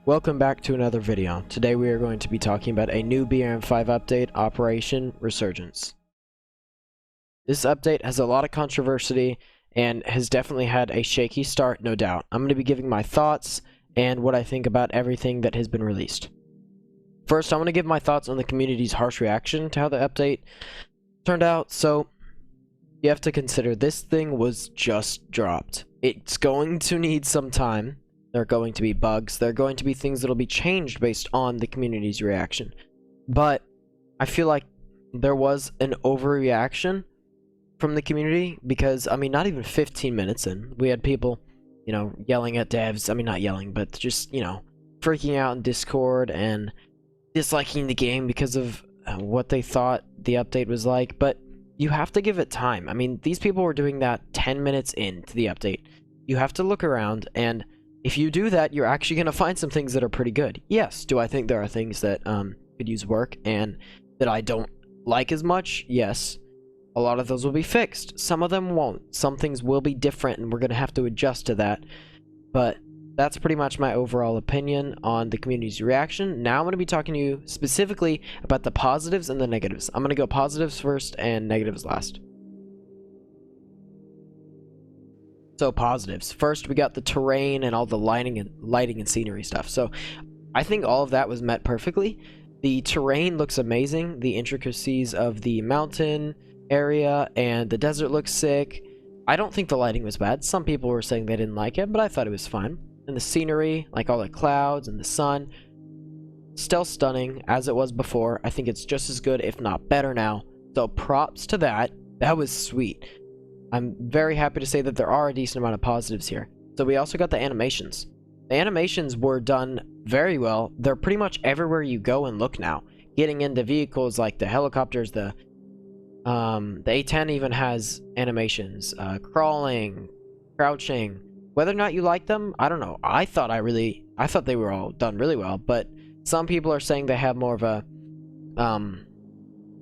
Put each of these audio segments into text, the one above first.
Welcome back to another video. Today we are going to be talking about a new BRM5 update, Operation Resurgence. This update has a lot of controversy and has definitely had a shaky start, no doubt. I'm going to be giving my thoughts and what I think about everything that has been released. First, I want to give my thoughts on the community's harsh reaction to how the update turned out. So, you have to consider this thing was just dropped. It's going to need some time. There are going to be bugs. There are going to be things that will be changed based on the community's reaction. But I feel like there was an overreaction from the community because, I mean, not even 15 minutes in, we had people, you know, yelling at devs. I mean, not yelling, but just, you know, freaking out in Discord and disliking the game because of what they thought the update was like. But you have to give it time. I mean, these people were doing that 10 minutes into the update. You have to look around, and if you do that, you're actually going to find some things that are pretty good. Yes, do I think there are things that could use work and that I don't like as much? Yes. A lot of those will be fixed. Some of them won't. Some things will be different, and we're going to have to adjust to that. But that's pretty much my overall opinion on the community's reaction. Now I'm going to be talking to you specifically about the positives and the negatives. I'm going to go positives first and negatives last. So positives. First, we got the terrain and all the lighting and scenery stuff. So I think all of that was met perfectly. The terrain looks amazing. The intricacies of the mountain area and the desert looks sick. I don't think the lighting was bad. Some people were saying they didn't like it, but I thought it was fine. And the scenery, like all the clouds and the sun, still stunning as it was before. I think it's just as good, if not better now. So props to that. That was sweet. I'm very happy to say that there are a decent amount of positives here. So we also got the animations. The animations were done very well. They're pretty much everywhere you go and look now. Getting into vehicles like the helicopters, the A10 even has animations. Crawling, crouching. Whether or not you like them, I don't know. I thought they were all done really well, but some people are saying they have more of a, I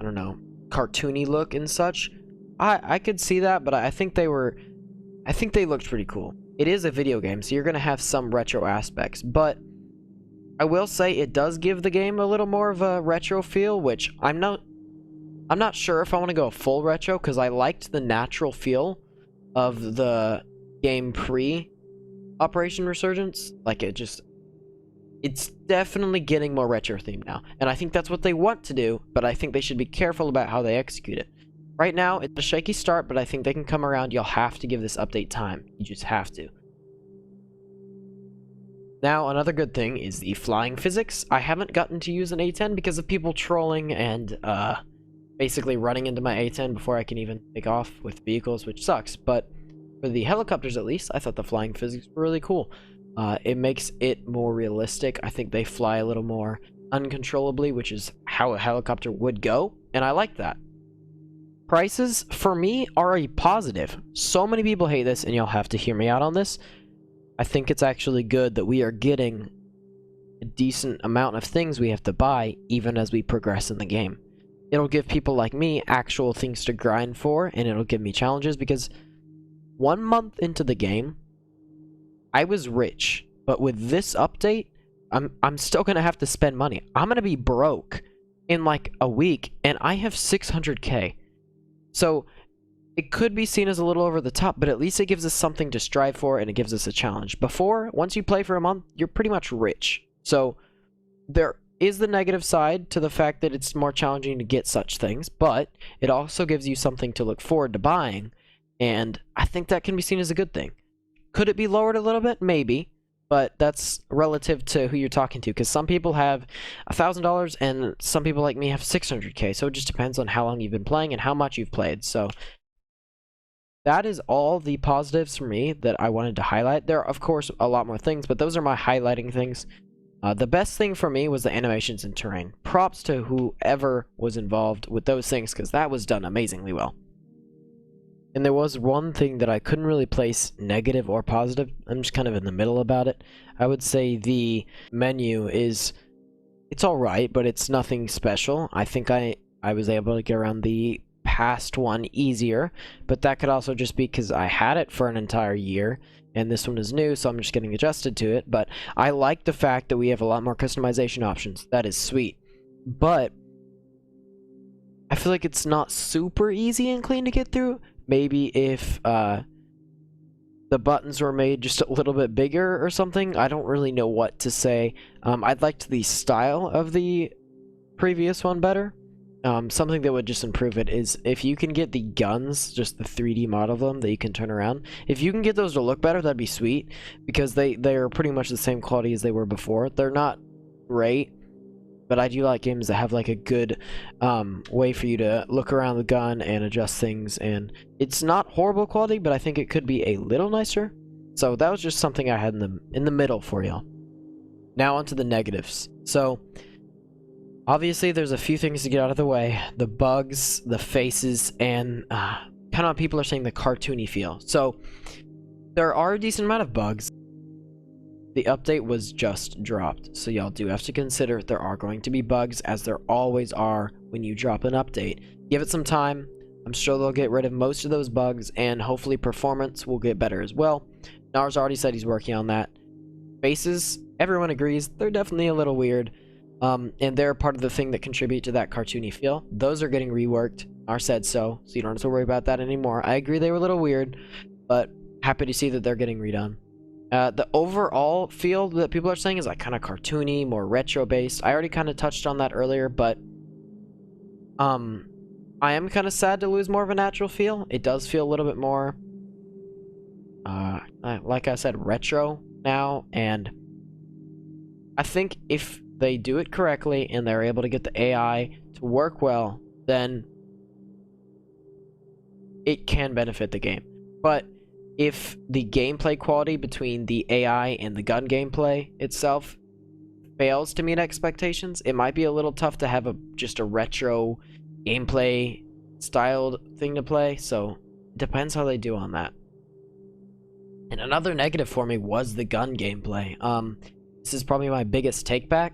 don't know, cartoony look and such. I could see that, but I think they looked pretty cool. It is a video game, so you're going to have some retro aspects, but I will say it does give the game a little more of a retro feel, which I'm not sure if I want to go full retro, because I liked the natural feel of the game pre-Operation Resurgence. Like, it's definitely getting more retro themed now, and I think that's what they want to do, but I think they should be careful about how they execute it. Right now, it's a shaky start, but I think they can come around. You'll have to give this update time. You just have to. Now, another good thing is the flying physics. I haven't gotten to use an A10 because of people trolling and basically running into my A10 before I can even take off with vehicles, which sucks. But for the helicopters, at least, I thought the flying physics were really cool. It makes it more realistic. I think they fly a little more uncontrollably, which is how a helicopter would go, and I like that. Prices, for me, are a positive. So many people hate this, and you'll have to hear me out on this. I think it's actually good that we are getting a decent amount of things we have to buy, even as we progress in the game. It'll give people like me actual things to grind for, and it'll give me challenges, because 1 month into the game, I was rich. But with this update, I'm still going to have to spend money. I'm going to be broke in like a week, and I have 600k. So it could be seen as a little over the top, but at least it gives us something to strive for, and it gives us a challenge. Before, once you play for a month, you're pretty much rich. So there is the negative side to the fact that it's more challenging to get such things, but it also gives you something to look forward to buying, and I think that can be seen as a good thing. Could it be lowered a little bit? Maybe. But that's relative to who you're talking to, because some people have $1,000 and some people like me have 600k, so it just depends on how long you've been playing and how much you've played. So that is all the positives for me that I wanted to highlight. There are, of course, a lot more things, but those are my highlighting things. The best thing for me was the animations and terrain. Props to whoever was involved with those things, because that was done amazingly well. And there was one thing that I couldn't really place negative or positive. I'm just kind of in the middle about it. I would say the menu it's alright, but it's nothing special. I think I was able to get around the past one easier, but that could also just be because I had it for an entire year and this one is new, so I'm just getting adjusted to it. But I like the fact that we have a lot more customization options. That is sweet. But I feel like it's not super easy and clean to get through. Maybe if the buttons were made just a little bit bigger or something. I don't really know what to say. I'd liked the style of the previous one better. Something that would just improve it is if you can get the guns, just the 3D model of them that you can turn around. If you can get those to look better, that'd be sweet, because they're pretty much the same quality as they were before. They're not great, but I do like games that have like a good way for you to look around the gun and adjust things, and it's not horrible quality, but I think it could be a little nicer. So that was just something I had in the middle for y'all. Now onto the negatives. So obviously there's a few things to get out of the way: the bugs, the faces, and kind of people are saying the cartoony feel. So there are a decent amount of bugs. The update was just dropped, so y'all do have to consider there are going to be bugs, as there always are when you drop an update. Give it some time. I'm sure they'll get rid of most of those bugs, and hopefully performance will get better as well. Nars already said he's working on that. Faces, everyone agrees, they're definitely a little weird, and they're part of the thing that contribute to that cartoony feel. Those are getting reworked. Nars said so you don't have to worry about that anymore. I agree they were a little weird, but happy to see that they're getting redone. The overall feel that people are saying is like kind of cartoony, more retro based. I already kind of touched on that earlier, but I am kind of sad to lose more of a natural feel. It does feel a little bit more like I said, retro now, and I think if they do it correctly and they're able to get the AI to work well, then it can benefit the game. But if the gameplay quality between the AI and the gun gameplay itself fails to meet expectations, it might be a little tough to have just a retro gameplay styled thing to play. So it depends how they do on that. And another negative for me was the gun gameplay. This is probably my biggest take back.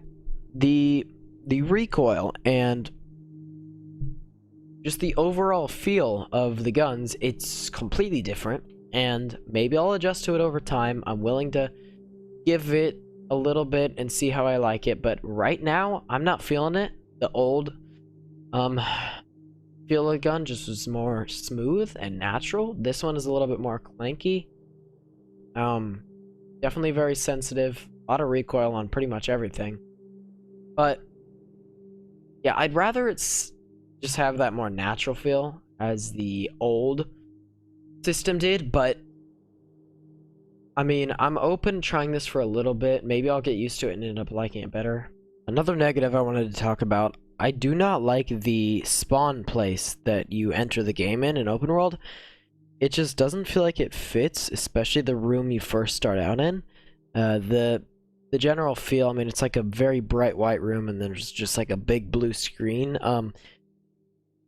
The recoil and just the overall feel of the guns, it's completely different. And maybe I'll adjust to it over time. I'm willing to give it a little bit and see how I like it, but right now I'm not feeling it. The old feel of the gun just was more smooth and natural. This one is a little bit more clanky. Definitely very sensitive. A lot of recoil on pretty much everything. But yeah, I'd rather it's just have that more natural feel as the old system did, but I mean, I'm open trying this for a little bit. Maybe I'll get used to it and end up liking it better. Another negative I wanted to talk about, I do not like the spawn place that you enter the game in open world. It just doesn't feel like it fits, especially the room you first start out in. The general feel, I mean, it's like a very bright white room, and there's just like a big blue screen.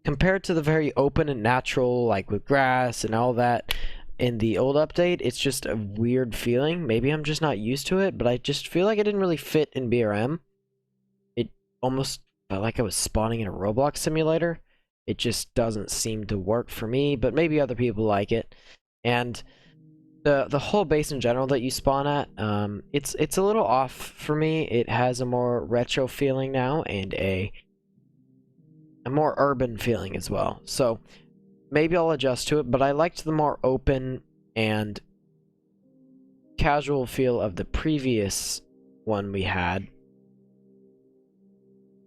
Compared to the very open and natural, like with grass and all that in the old update, it's just a weird feeling. Maybe I'm just not used to it, but I just feel like it didn't really fit in BRM. It almost felt like I was spawning in a Roblox simulator. It just doesn't seem to work for me, but maybe other people like it. And the whole base in general that you spawn at, it's a little off for me. It has a more retro feeling now and a more urban feeling as well. So maybe I'll adjust to it, but I liked the more open and casual feel of the previous one we had.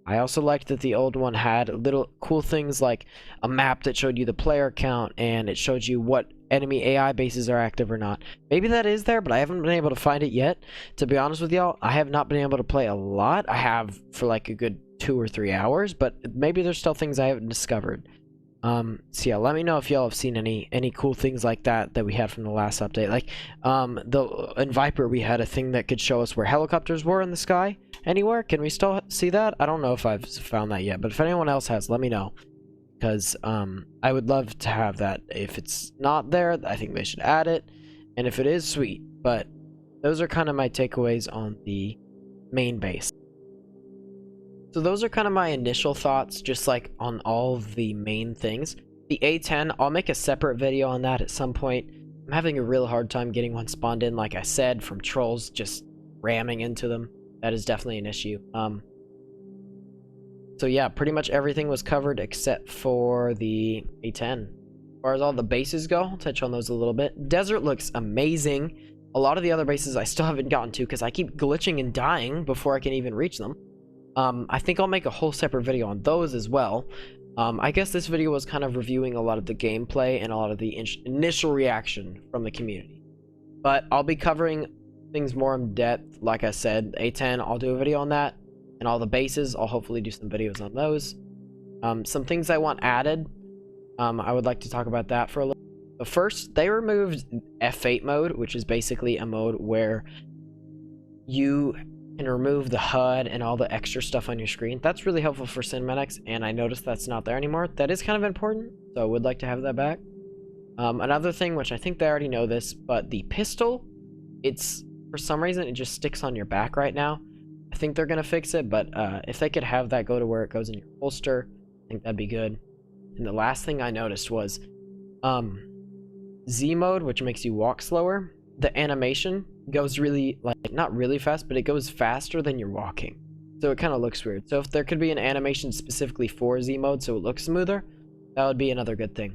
I also liked that the old one had little cool things like a map that showed you the player count, and it showed you what enemy AI bases are active or not. Maybe that is there, but I haven't been able to find it yet. To be honest with y'all, I have not been able to play a lot. I have for like a good 2 or 3 hours, but maybe there's still things I haven't discovered. So yeah, let me know if y'all have seen any cool things like that we had from the last update. Like in Viper we had a thing that could show us where helicopters were in the sky anywhere. Can we still see that? I don't know if I've found that yet, but if anyone else has, let me know, because I would love to have that. If it's not there, I think they should add it, and if it is, sweet. But those are kind of my takeaways on the main base. So those are kind of my initial thoughts, just like on all of the main things. The A10, I'll make a separate video on that at some point. I'm having a real hard time getting one spawned in, like I said, from trolls just ramming into them. That is definitely an issue. So yeah, pretty much everything was covered except for the A10. As far as all the bases go, I'll touch on those a little bit. Desert looks amazing. A lot of the other bases I still haven't gotten to because I keep glitching and dying before I can even reach them. I think I'll make a whole separate video on those as well. I guess this video was kind of reviewing a lot of the gameplay and a lot of the initial reaction from the community. But I'll be covering things more in depth. Like I said, A10, I'll do a video on that. And all the bases, I'll hopefully do some videos on those. Some things I want added, I would like to talk about that for a little. But first, they removed F8 mode, which is basically a mode where you can remove the HUD and all the extra stuff on your screen. That's really helpful for cinematics, and I noticed that's not there anymore. That is kind of important, so I would like to have that back. Another thing, which I think they already know this, but the pistol, it's, for some reason, it just sticks on your back right now. I think they're going to fix it, but if they could have that go to where it goes in your holster, I think that'd be good. And the last thing I noticed was Z mode, which makes you walk slower. The animation goes really, like, not really fast, but it goes faster than you're walking. So it kind of looks weird. So if there could be an animation specifically for Z mode so it looks smoother, that would be another good thing.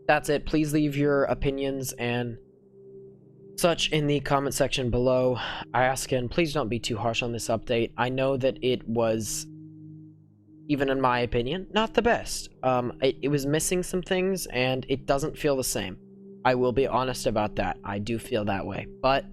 That's it. Please leave your opinions and such in the comment section below. I ask again, please don't be too harsh on this update. I know that it was, even in my opinion, not the best. It was missing some things, and it doesn't feel the same. I will be honest about that. I do feel that way. But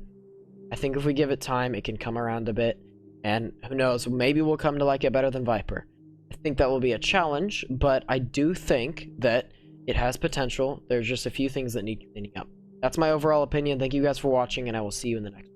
I think if we give it time, it can come around a bit. And who knows, maybe we'll come to like it better than Viper. I think that will be a challenge, but I do think that it has potential. There's just a few things that need cleaning up. That's my overall opinion. Thank you guys for watching, and I will see you in the next one.